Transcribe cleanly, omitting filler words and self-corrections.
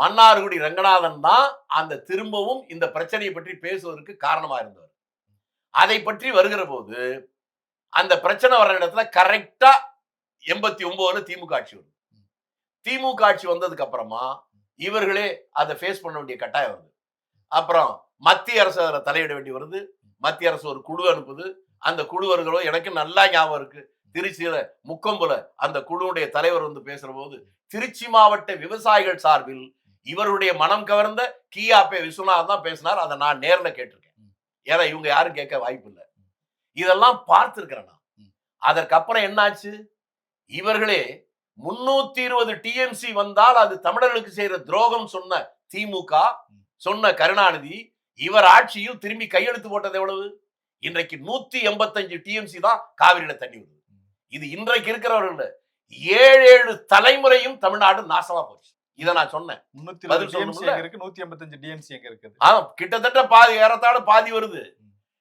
மன்னார்குடி ரங்கநாதன் தான் அந்த திரும்பவும் இந்த பிரச்சனையை பற்றி பேசுவதற்கு காரணமா இருந்தவர். அதை பற்றி வருகிற போது அந்த பிரச்சனை வர்ற இடத்துல கரெக்டா 89 திமுக ஆட்சி வருது. திமுக ஆட்சி வந்ததுக்கு அப்புறமா இவர்களே அதை ஃபேஸ் பண்ண வேண்டிய கட்டாயம் வருது. அப்புறம் மத்திய அரசு அதில் தலையிட வேண்டி வருது. மத்திய அரசு ஒரு குழு அனுப்புது. அந்த குழுவர்களும் எனக்கு நல்லா ஞாபகம் இருக்கு. திருச்சியில முக்கொம்புல அந்த குழுவுடைய தலைவர் வந்து பேசுற போது திருச்சி மாவட்ட விவசாயிகள் சார்பில் இவருடைய மனம் கவர்ந்த கியாபே விஸ்வநாதன் தான் பேசினார். அதை நான் நேர்ல கேட்டிருக்கேன். ஏன்னா இவங்க யாரும் கேட்க வாய்ப்பு இல்லை. இதெல்லாம் பார்த்திருக்கிறேன் நான். அதற்கப்புறம் என்னாச்சு? இவர்களே 320 டிஎம்சி வந்தால் அது தமிழர்களுக்கு செய்யற துரோகம் சொன்ன திமுக, சொன்ன கருணாநிதி, இவர் ஆட்சியில் திரும்பி கையெழுத்து போட்டது எவ்வளவு? இன்றைக்கு 185 டிஎம்சி தான் காவிரியில தண்ணி வருது. இது இன்றைக்கு இருக்கிறவர்கள் 7 தலைமுறையும் தமிழ்நாடு நாசமா போச்சு. இதை நான் சொன்னேன். கிட்டத்தட்ட பாதி ஏறத்தாழ பாதி வருது.